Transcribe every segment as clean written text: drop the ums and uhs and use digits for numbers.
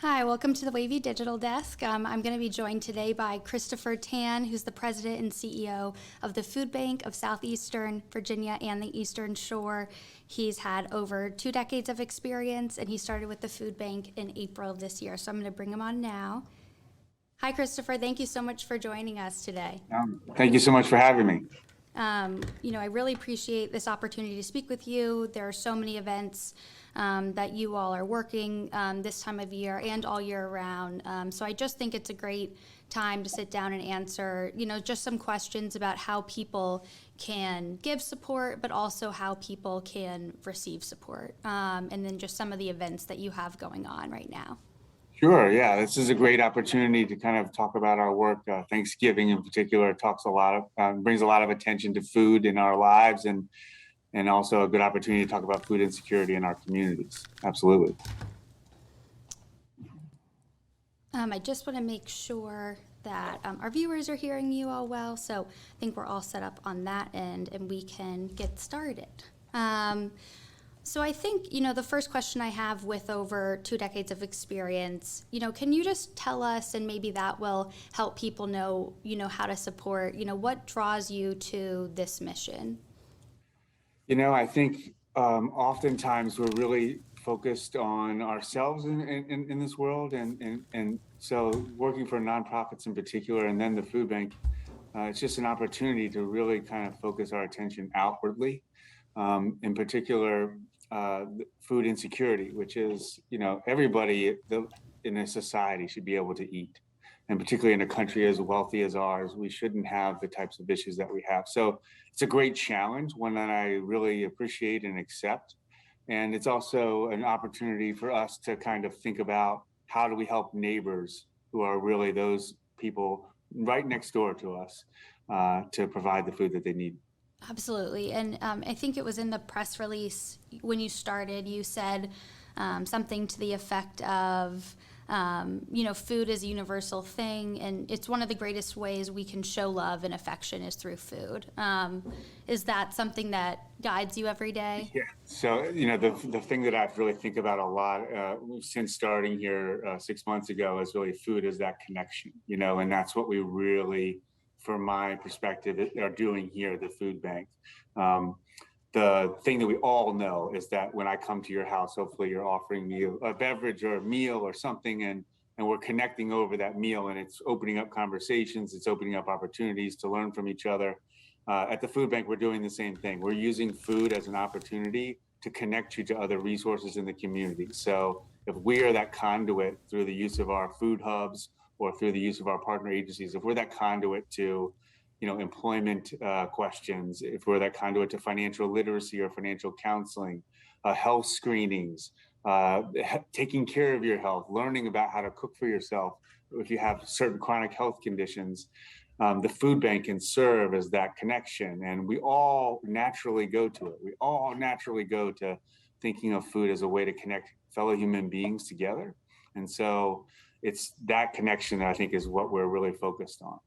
Hi, welcome to the WAVY Digital Desk. I'm going to be joined today by Christopher Tan, who's the president and CEO of the Foodbank of Southeastern Virginia and the Eastern Shore. He's had over 2 decades of experience, and he started with the Food Bank in April of this year. So I'm going to bring him on now. Hi, Christopher. Thank you so much for joining us today. Thank you so much for having me. I really appreciate this opportunity to speak with you. There are so many events that you all are working this time of year and all year round. So I just think it's a great time to sit down and answer, just some questions about how people can give support, but also how people can receive support. And then just some of the events that you have going on right now. Sure, yeah, this is a great opportunity to kind of talk about our work. Thanksgiving in particular brings a lot of attention to food in our lives and also a good opportunity to talk about food insecurity in our communities. Absolutely. I just want to make sure that our viewers are hearing you all well. So I think we're all set up on that end and we can get started. So I think, the first question I have with over 2 decades of experience, can you just tell us, and maybe that will help people know, how to support, what draws you to this mission? I think oftentimes we're really focused on ourselves in this world. And so working for nonprofits in particular, and then the food bank, it's just an opportunity to really kind of focus our attention outwardly. In particular, food insecurity, which is, everybody in a society should be able to eat. And particularly in a country as wealthy as ours, we shouldn't have the types of issues that we have. So it's a great challenge, one that I really appreciate and accept. And it's also an opportunity for us to kind of think about how do we help neighbors who are really those people right next door to us to provide the food that they need. Absolutely. And I think it was in the press release when you started, you said something to the effect of, food is a universal thing, and it's one of the greatest ways we can show love and affection is through food. Is that something that guides you every day? Yeah. So, the thing that I really think about a lot since starting here 6 months ago is really food is that connection, and that's what we really, from my perspective, are doing here at the food bank. The thing that we all know is that when I come to your house, hopefully you're offering me a beverage or a meal or something, and we're connecting over that meal, and it's opening up conversations, it's opening up opportunities to learn from each other. At the food bank, we're doing the same thing. We're using food as an opportunity to connect you to other resources in the community. So if we are that conduit through the use of our food hubs or through the use of our partner agencies, if we're that conduit to employment questions, if we're that conduit to financial literacy or financial counseling, health screenings, taking care of your health, learning about how to cook for yourself if you have certain chronic health conditions, the food bank can serve as that connection. And we all naturally go to it. We all naturally go to thinking of food as a way to connect fellow human beings together. And so it's that connection that I think is what we're really focused on.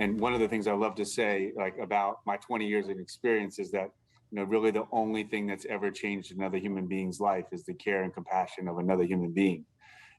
And one of the things I love to say, like about my 20 years of experience, is that really the only thing that's ever changed another human being's life is the care and compassion of another human being.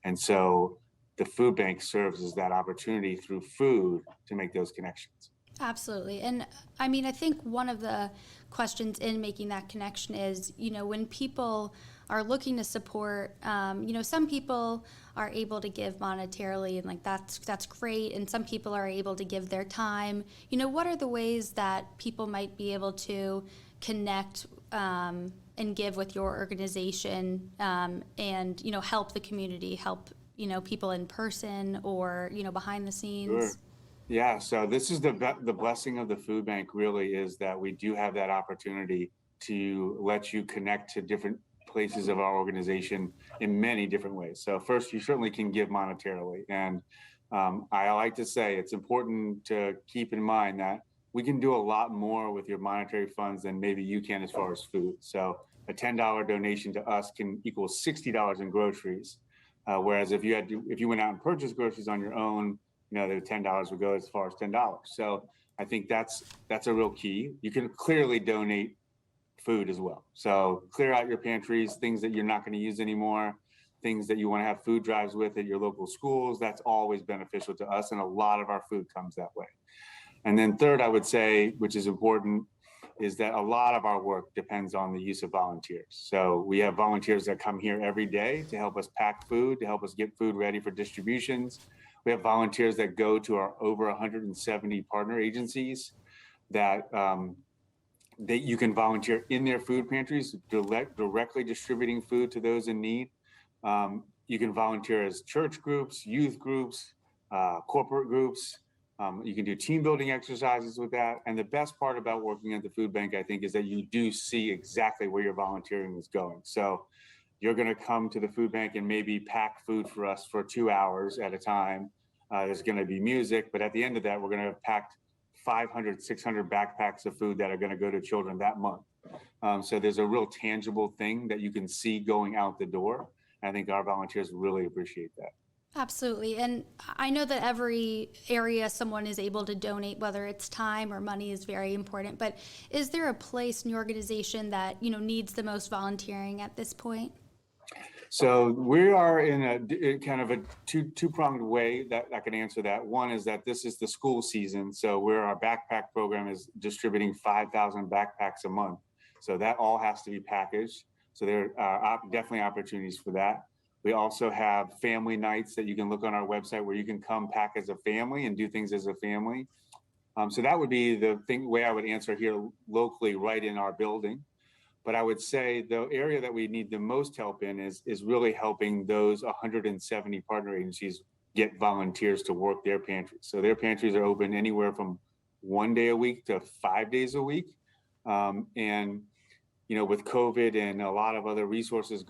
And so the food bank serves as that opportunity through food to make those connections. Absolutely. And I think one of the questions in making that connection is, when people are looking to support, some people are able to give monetarily and that's great. And some people are able to give their time. What are the ways that people might be able to connect and give with your organization and, help the community, help, people in person or, behind the scenes? Sure. Yeah, so this is the blessing of the food bank really is that we do have that opportunity to let you connect to different places of our organization in many different ways. So first, you certainly can give monetarily. And I like to say it's important to keep in mind that we can do a lot more with your monetary funds than maybe you can as far as food. So a $10 donation to us can equal $60 in groceries. Whereas if you went out and purchased groceries on your own, the $10 would go as far as $10. So I think that's a real key. You can clearly donate food as well. So clear out your pantries, things that you're not going to use anymore. things that you want to have food drives with at your local schools, that's always beneficial to us. And a lot of our food comes that way. And then third, I would say, which is important, is that a lot of our work depends on the use of volunteers. So we have volunteers that come here every day to help us pack food, to help us get food ready for distributions. We have volunteers that go to our over 170 partner agencies that you can volunteer in their food pantries, directly distributing food to those in need. You can volunteer as church groups, youth groups, corporate groups. You can do team building exercises with that. And the best part about working at the food bank, I think, is that you do see exactly where your volunteering is going. So you're going to come to the food bank and maybe pack food for us for 2 hours at a time. There's going to be music, but at the end of that, we're going to have packed 500, 600 backpacks of food that are going to go to children that month. So there's a real tangible thing that you can see going out the door. I think our volunteers really appreciate that. Absolutely. And I know that every area someone is able to donate, whether it's time or money, is very important. But is there a place in your organization that, needs the most volunteering at this point? So we are in a kind of a two-pronged way that I can answer that. One is that this is the school season. So our backpack program is distributing 5,000 backpacks a month. So that all has to be packaged. So there are definitely opportunities for that. We also have family nights that you can look on our website where you can come pack as a family and do things as a family. So that would be the way I would answer here locally, right in our building. But I would say the area that we need the most help in is really helping those 170 partner agencies get volunteers to work their pantries. So their pantries are open anywhere from 1 day a week to 5 days a week. And, with COVID and a lot of other resources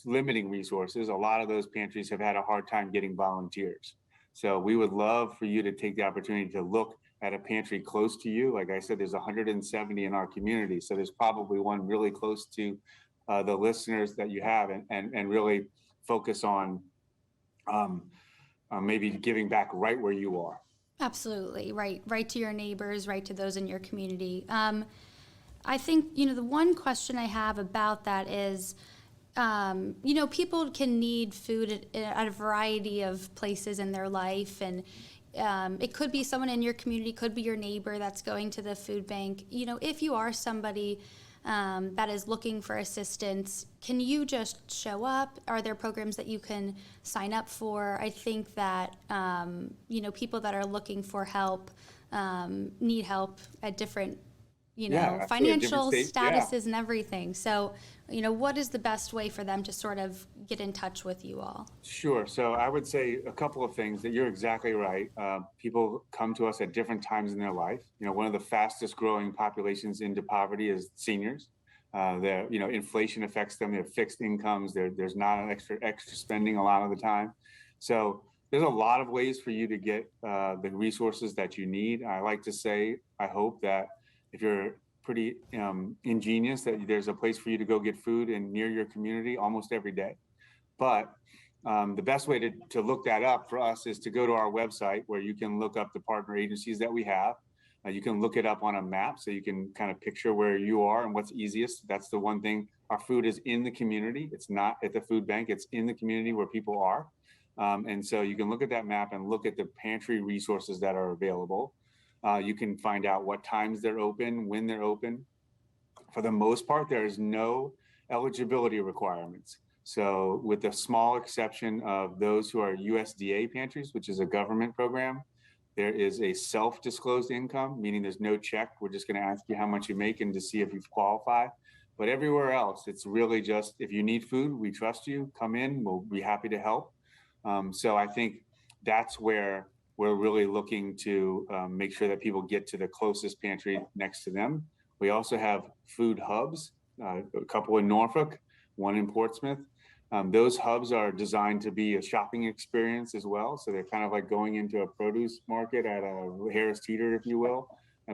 limiting resources, a lot of those pantries have had a hard time getting volunteers. So we would love for you to take the opportunity to look at a pantry close to you. Like I said, there's 170 in our community. So there's probably one really close to the listeners that you have, and really focus on maybe giving back right where you are. Absolutely. Right to your neighbors, right to those in your community. I think, the one question I have about that is, people can need food at a variety of places in their life, and it could be someone in your community, could be your neighbor that's going to the food bank. If you are somebody that is looking for assistance, can you just show up? Are there programs that you can sign up for? I think that, people that are looking for help need help at different financial statuses and everything. So, what is the best way for them to sort of get in touch with you all? Sure. So I would say a couple of things. That you're exactly right. People come to us at different times in their life. One of the fastest growing populations into poverty is seniors. Inflation affects them. They have fixed incomes. There's not an extra spending a lot of the time. So there's a lot of ways for you to get the resources that you need. I like to say, I hope that if you're pretty ingenious, that there's a place for you to go get food near your community almost every day. But the best way to look that up for us is to go to our website, where you can look up the partner agencies that we have. You can look it up on a map, so you can kind of picture where you are and what's easiest. That's the one thing. Our food is in the community. It's not at the food bank. It's in the community where people are. And so you can look at that map and look at the pantry resources that are available. You can find out what times they're open, when they're open. For the most part, there is no eligibility requirements. So with the small exception of those who are USDA pantries, which is a government program, there is a self-disclosed income, meaning there's no check. We're just going to ask you how much you make and to see if you qualify. But everywhere else, it's really just, if you need food, we trust you, come in, we'll be happy to help. So I think that's where we're really looking to make sure that people get to the closest pantry next to them. We also have food hubs, a couple in Norfolk, one in Portsmouth. Those hubs are designed to be a shopping experience as well. So they're kind of like going into a produce market at a Harris Teeter, if you will,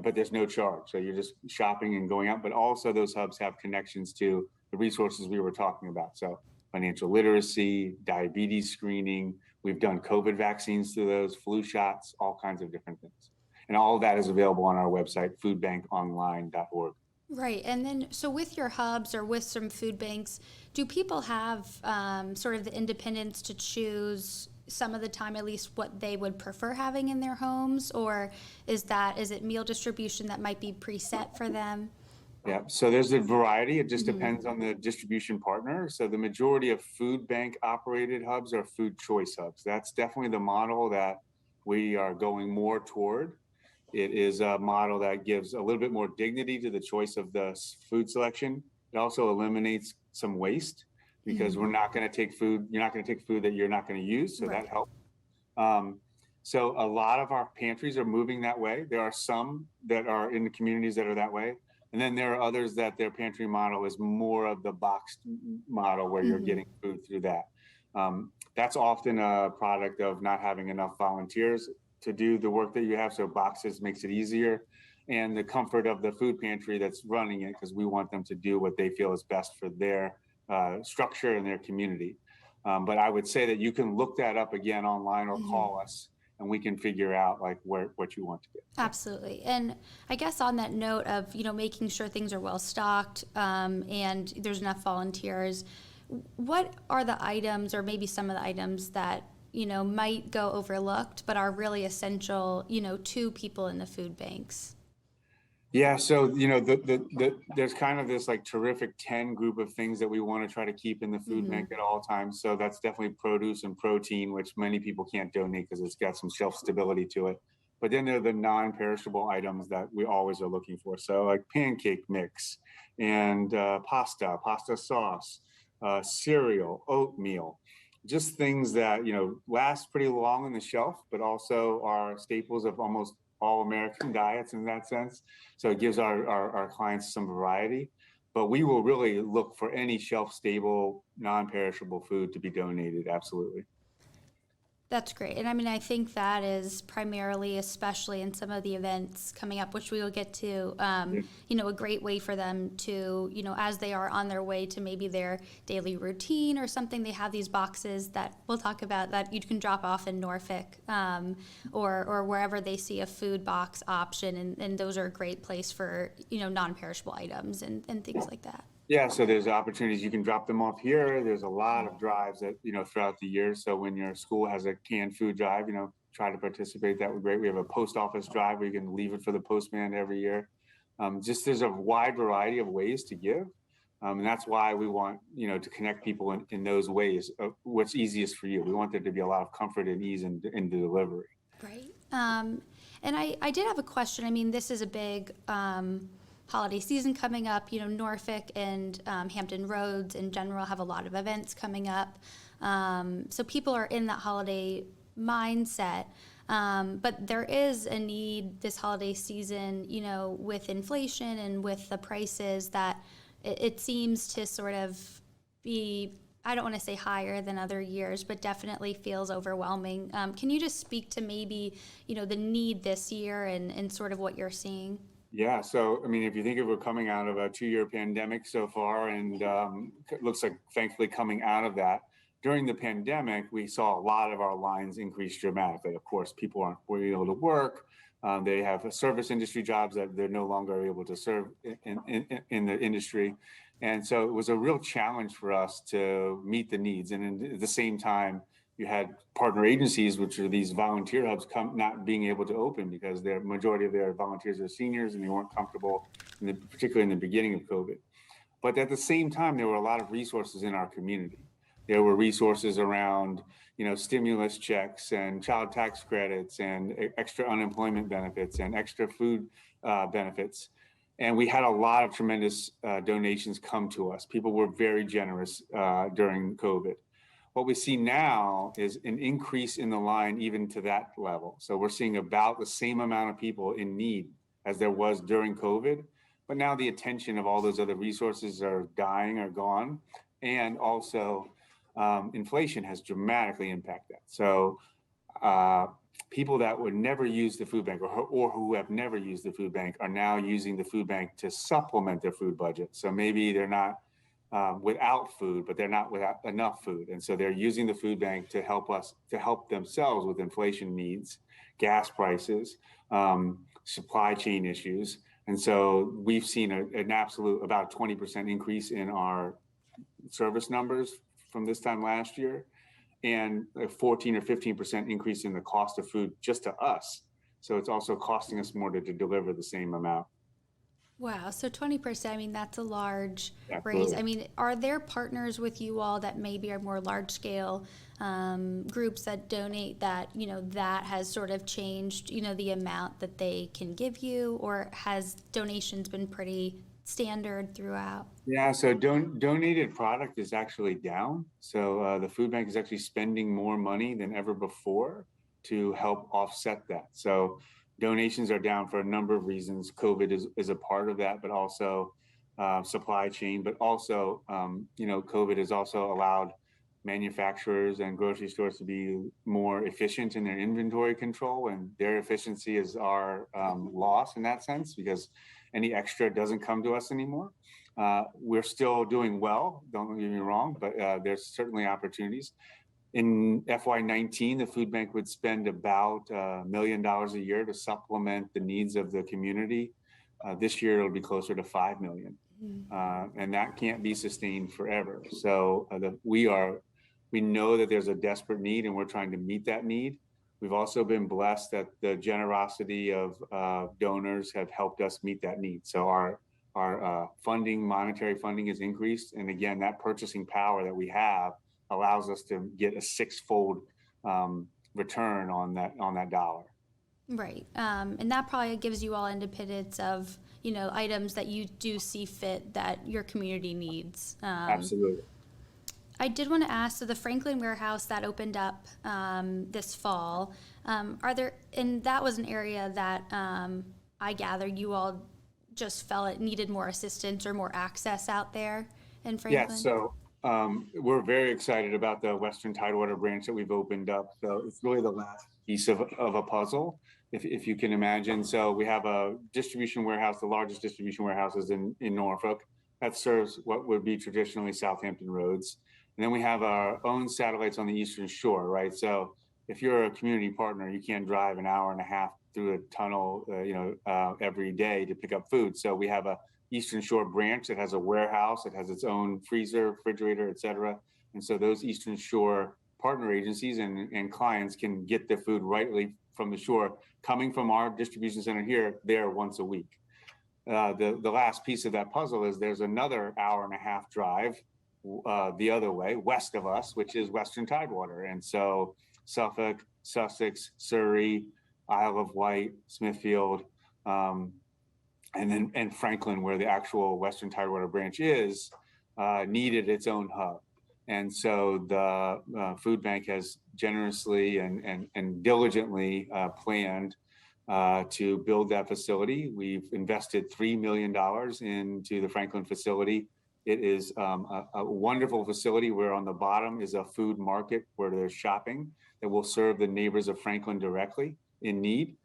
but there's no charge. So you're just shopping and going out, but also those hubs have connections to the resources we were talking about. So financial literacy, diabetes screening, we've done COVID vaccines through those, flu shots, all kinds of different things. And all of that is available on our website, foodbankonline.org. Right. And then, so with your hubs or with some food banks, do people have sort of the independence to choose some of the time, at least what they would prefer having in their homes, or is it meal distribution that might be preset for them? Yeah, so there's a variety. It just depends on the distribution partner. So the majority of food bank operated hubs are food choice hubs. That's definitely the model that we are going more toward. It is a model that gives a little bit more dignity to the choice of the food selection. It also eliminates some waste because we're not going to take food. You're not going to take food that you're not going to use. So that helps. Um, so a lot of our pantries are moving that way. There are some that are in the communities that are that way. And then there are others that their pantry model is more of the boxed model where you're getting food through that. That's often a product of not having enough volunteers to do the work that you have. So boxes makes it easier, and the comfort of the food pantry that's running it, because we want them to do what they feel is best for their structure and their community. But I would say that you can look that up again online or call us, and we can figure out like what you want to get. Absolutely. And I guess on that note of, making sure things are well stocked and there's enough volunteers, what are the items or maybe some of the items that, might go overlooked but are really essential, to people in the food banks? Yeah, so there's kind of this like terrific 10 group of things that we want to try to keep in the food bank at all times. So that's definitely produce and protein, which many people can't donate because it's got some shelf stability to it. But then there are the non-perishable items that we always are looking for. So like pancake mix and pasta sauce, cereal, oatmeal, just things that last pretty long on the shelf, but also are staples of almost all American diets in that sense. So it gives our clients some variety, but we will really look for any shelf stable, non-perishable food to be donated. Absolutely. That's great. And I mean, I think that is primarily, especially in some of the events coming up, which we will get to, a great way for them to, as they are on their way to maybe their daily routine or something, they have these boxes that we'll talk about that you can drop off in Norfolk or wherever they see a food box option. And those are a great place for, non-perishable items and things like that. Yeah, so there's opportunities. You can drop them off here. There's a lot of drives that, throughout the year. So when your school has a canned food drive, try to participate. That would be great. We have a post office drive where you can leave it for the postman every year. Just there's a wide variety of ways to give. And that's why we want, to connect people in those ways. What's easiest for you. We want there to be a lot of comfort and ease in the delivery. Great. And I did have a question. I mean, this is a big holiday season coming up. Norfolk and Hampton Roads in general have a lot of events coming up. So people are in that holiday mindset. But there is a need this holiday season, with inflation and with the prices that it seems to sort of be, I don't want to say higher than other years, but definitely feels overwhelming. Can you just speak to maybe, the need this year and sort of what you're seeing? Yeah, so I mean, if you think of we're coming out of a 2-year pandemic so far, and it looks like thankfully coming out of that. During the pandemic, we saw a lot of our lines increase dramatically. Of course, people aren't able to work. They have service industry jobs that they're no longer able to serve in the industry. And so it was a real challenge for us to meet the needs. And at the same time, you had partner agencies, which are these volunteer hubs, not being able to open because the majority of their volunteers are seniors and they weren't comfortable, particularly in the beginning of COVID. But at the same time, there were a lot of resources in our community. There were resources around, stimulus checks and child tax credits and extra unemployment benefits and extra food benefits. And we had a lot of tremendous donations come to us. People were very generous during COVID. What we see now is an increase in the line even to that level. So we're seeing about the same amount of people in need as there was during COVID, but now the attention of all those other resources are dying or gone. And also inflation has dramatically impacted that. So people that would never use the food bank or who have never used the food bank are now using the food bank to supplement their food budget. So maybe they're not without food, but they're not without enough food. And so they're using the food bank to help themselves with inflation needs, gas prices, supply chain issues. And so we've seen an absolute about 20% increase in our service numbers from this time last year, and a 14 or 15% increase in the cost of food just to us. So it's also costing us more to deliver the same amount. Wow, so 20%, I mean, that's a large raise. Absolutely. I mean, are there partners with you all that maybe are more large scale groups that donate that, that has sort of changed, the amount that they can give you, or has donations been pretty standard throughout? Yeah, so donated product is actually down. So the food bank is actually spending more money than ever before to help offset that. So donations are down for a number of reasons. COVID is a part of that, but also supply chain, but also, COVID has also allowed manufacturers and grocery stores to be more efficient in their inventory control, and their efficiency is our loss in that sense, because any extra doesn't come to us anymore. We're still doing well, don't get me wrong, but there's certainly opportunities. In FY19, the food bank would spend about $1 million a year to supplement the needs of the community. This year, it'll be closer to $5 million. And that can't be sustained forever. So we know that there's a desperate need, and we're trying to meet that need. We've also been blessed that the generosity of donors have helped us meet that need. So our monetary funding has increased. And again, that purchasing power that we have allows us to get a six-fold return on that dollar. Right. And that probably gives you all independence of, items that you do see fit that your community needs. Absolutely. I did want to ask, so the Franklin warehouse that opened up this fall, and that was an area that I gather you all just felt it needed more assistance or more access out there in Franklin? Yeah, so we're very excited about the Western Tidewater branch that we've opened up. So it's really the last piece of a puzzle, if you can imagine. So we have a distribution warehouse, the largest distribution warehouse is in Norfolk. That serves what would be traditionally Southampton roads. And then we have our own satellites on the Eastern Shore, right? So if you're a community partner, you can't drive an hour and a half through a tunnel, every day to pick up food. So we have a Eastern Shore branch that has a warehouse, it has its own freezer, refrigerator, et cetera. And so those Eastern Shore partner agencies and clients can get their food rightly from the shore, coming from our distribution center here, there once a week. The last piece of that puzzle is there's another hour and a half drive the other way, west of us, which is Western Tidewater. And so Suffolk, Sussex, Surrey, Isle of Wight, Smithfield, and Franklin, where the actual Western Tidewater branch is, needed its own hub. And so the food bank has generously and diligently planned to build that facility. We've invested $3 million into the Franklin facility. It is a wonderful facility where on the bottom is a food market where there's shopping that will serve the neighbors of Franklin directly in need.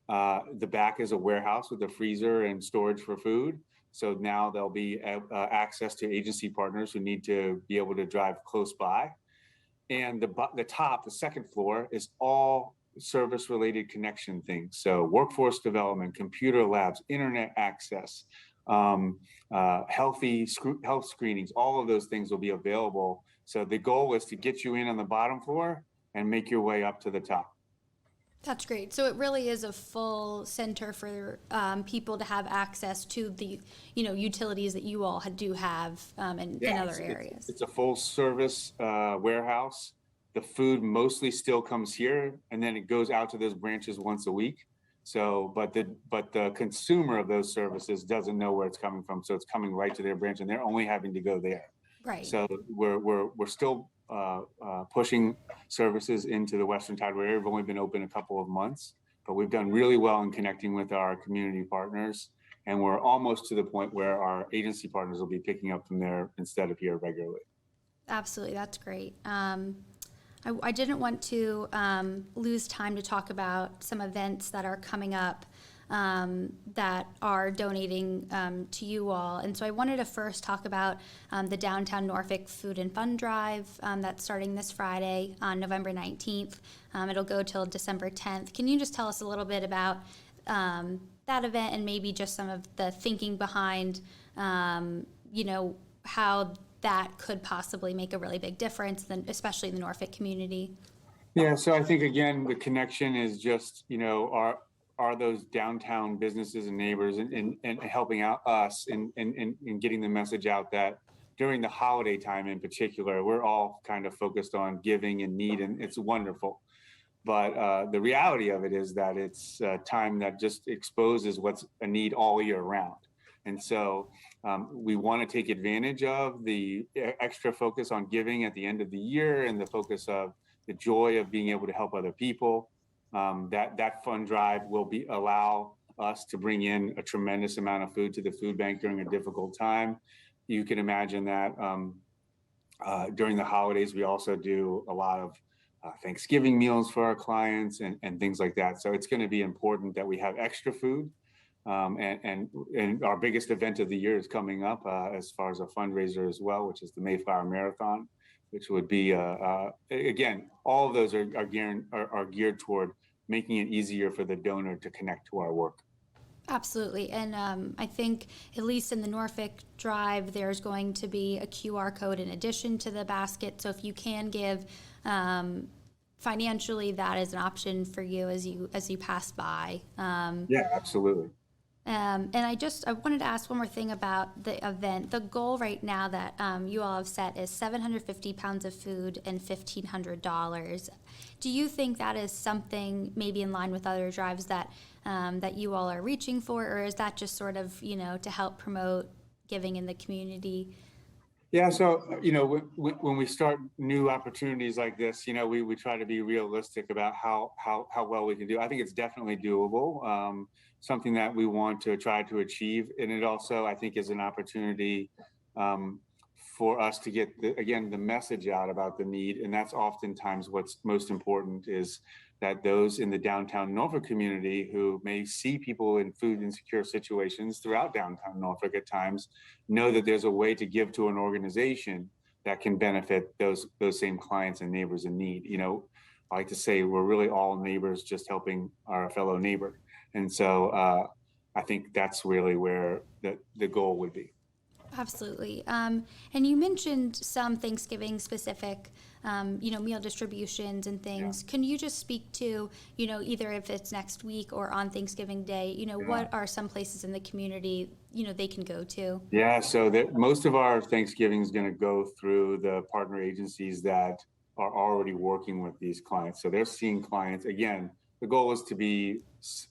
The back is a warehouse with a freezer and storage for food. So now there'll be access to agency partners who need to be able to drive close by. And the second floor is all service-related connection things. So workforce development, computer labs, internet access, health screenings, all of those things will be available. So the goal is to get you in on the bottom floor and make your way up to the top. That's great. So it really is a full center for people to have access to the, utilities that you all do have in other areas. It's a full service warehouse. The food mostly still comes here, and then it goes out to those branches once a week. So, but the consumer of those services doesn't know where it's coming from, so it's coming right to their branch, and they're only having to go there. Right. So we're still pushing services into the Western Tidewater area. We've only been open a couple of months, but we've done really well in connecting with our community partners, and we're almost to the point where our agency partners will be picking up from there instead of here regularly. Absolutely, that's great. I didn't want to lose time to talk about some events that are coming up that are donating to you all. And so I wanted to first talk about the Downtown Norfolk Food and Fun Drive that's starting this Friday on November 19th. It'll go till December 10th. Can you just tell us a little bit about that event and maybe just some of the thinking behind, how that could possibly make a really big difference, then especially in the Norfolk community. Yeah, so I think again, the connection is just, are those downtown businesses and neighbors and helping out us in getting the message out that during the holiday time in particular, we're all kind of focused on giving and need, and it's wonderful. But the reality of it is that it's a time that just exposes what's a need all year round. And so we want to take advantage of the extra focus on giving at the end of the year and the focus of the joy of being able to help other people. That fund drive will allow us to bring in a tremendous amount of food to the food bank during a difficult time. You can imagine that during the holidays, we also do a lot of Thanksgiving meals for our clients and things like that. So it's going to be important that we have extra food. And our biggest event of the year is coming up as far as a fundraiser as well, which is the Mayflower Marathon, which would be, again, all of those are geared toward making it easier for the donor to connect to our work. Absolutely. And I think, at least in the Norfolk Drive, there's going to be a QR code in addition to the basket. So if you can give financially, that is an option for you as you pass by. Yeah, absolutely. And I wanted to ask one more thing about the event. The goal right now that you all have set is 750 pounds of food and $1,500. Do you think that is something maybe in line with other drives that you all are reaching for, or is that just sort of, to help promote giving in the community? Yeah, so when we start new opportunities like this, we try to be realistic about how well we can do. I think it's definitely doable. Something that we want to try to achieve, and it also, I think, is an opportunity for us to get the message out about the need. And that's oftentimes what's most important, is that those in the downtown Norfolk community who may see people in food insecure situations throughout downtown Norfolk at times know that there's a way to give to an organization that can benefit those same clients and neighbors in need. I like to say we're really all neighbors just helping our fellow neighbor. And so I think that's really where the goal would be. Absolutely. And you mentioned some Thanksgiving specific, meal distributions and things. Yeah. Can you just speak to, either if it's next week or on Thanksgiving Day, what are some places in the community, they can go to? Yeah, so most of our Thanksgiving is going to go through the partner agencies that are already working with these clients. So they're seeing clients. Again, the goal is to be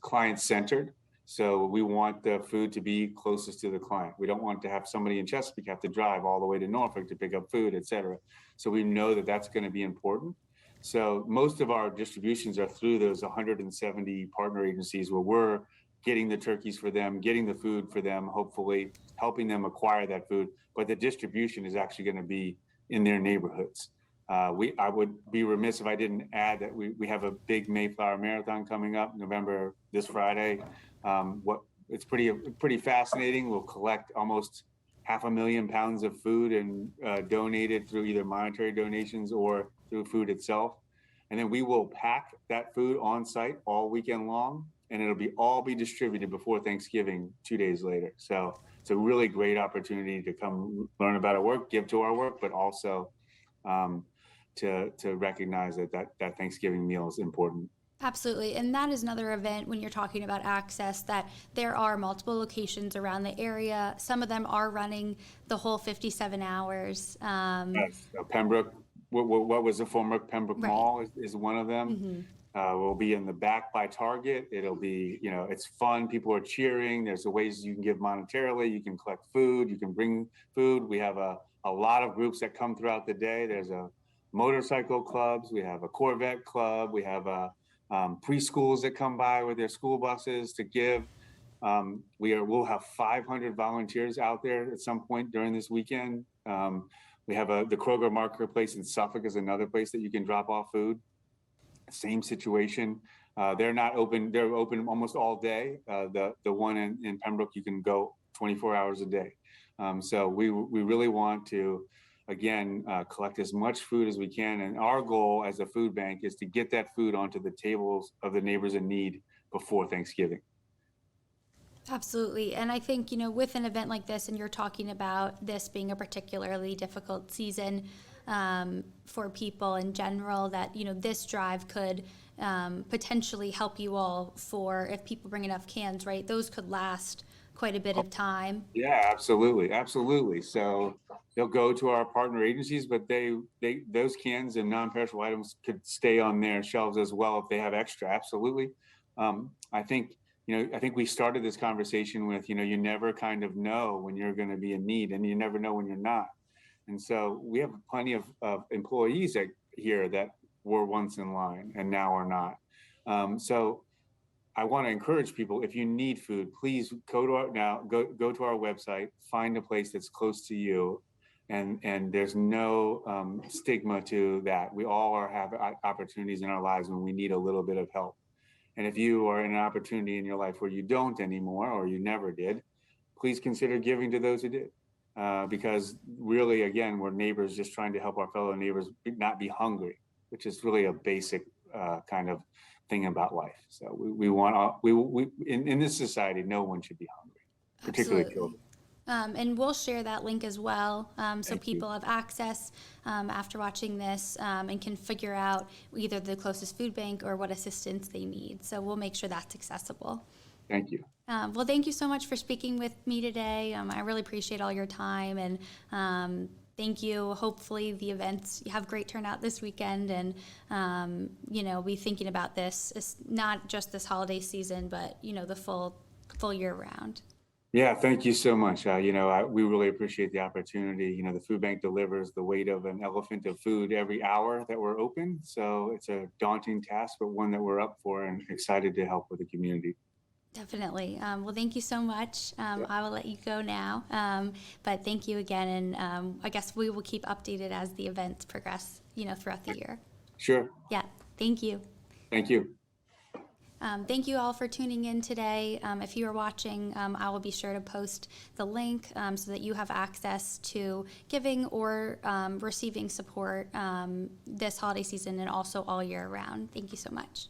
client-centered. So we want the food to be closest to the client. We don't want to have somebody in Chesapeake have to drive all the way to Norfolk to pick up food, et cetera. So we know that that's going to be important. So most of our distributions are through those 170 partner agencies where we're getting the turkeys for them, getting the food for them, hopefully helping them acquire that food. But the distribution is actually going to be in their neighborhoods. I would be remiss if I didn't add that we have a big Mayflower Marathon coming up this Friday. It's pretty fascinating. We'll collect almost 500,000 pounds of food and donate it through either monetary donations or through food itself. And then we will pack that food on site all weekend long, and it'll all be distributed before Thanksgiving 2 days later. So it's a really great opportunity to come learn about our work, give to our work, but also to recognize that Thanksgiving meal is important. Absolutely. And that is another event when you're talking about access, that there are multiple locations around the area. Some of them are running the whole 57 hours. Yes. Pembroke, what was the former Pembroke right. Mall is one of them. Mm-hmm. We'll be in the back by Target. It'll be, it's fun. People are cheering. There's ways you can give monetarily. You can collect food. You can bring food. We have a lot of groups that come throughout the day. There's a motorcycle clubs. We have a Corvette club. We have preschools that come by with their school buses to give. We'll have 500 volunteers out there at some point during this weekend. We have the Kroger Marketplace in Suffolk is another place that you can drop off food. Same situation. They're not open. They're open almost all day. The one in Pembroke, you can go 24 hours a day. So we really want to, again, collect as much food as we can. And our goal as a food bank is to get that food onto the tables of the neighbors in need before Thanksgiving. Absolutely. And I think, with an event like this, and you're talking about this being a particularly difficult season for people in general, that, this drive could potentially help you all for if people bring enough cans, right? Those could last quite a bit of time. Yeah, absolutely, absolutely. So they'll go to our partner agencies, but those cans and non-perishable items could stay on their shelves as well if they have extra. Absolutely. I think I think we started this conversation with you never kind of know when you're going to be in need, and you never know when you're not. And so we have plenty of employees here that were once in line and now are not. So I want to encourage people, if you need food, please go to our website, find a place that's close to you. And there's no stigma to that. We all have opportunities in our lives when we need a little bit of help. And if you are in an opportunity in your life where you don't anymore, or you never did, please consider giving to those who did. Because really, again, we're neighbors just trying to help our fellow neighbors not be hungry, which is really a basic kind of thing about life. So we want we in this society, no one should be hungry, particularly Absolutely. children. And we'll share that link as well, so Thank you. people have access after watching this and can figure out either the closest food bank or what assistance they need. So we'll make sure that's accessible. Thank you. Well, thank you so much for speaking with me today. I really appreciate all your time, and thank you. Hopefully the events, you have great turnout this weekend, and be thinking about this. It's not just this holiday season, but the full year round. Yeah, thank you so much. We really appreciate the opportunity. The food bank delivers the weight of an elephant of food every hour that we're open. So it's a daunting task, but one that we're up for and excited to help with the community. Definitely. Well, thank you so much. Yeah. I will let you go now. But thank you again. And I guess we will keep updated as the events progress, throughout the year. Sure. Yeah. Thank you. Thank you. Thank you all for tuning in today. If you are watching, I will be sure to post the link so that you have access to giving or receiving support this holiday season and also all year round. Thank you so much.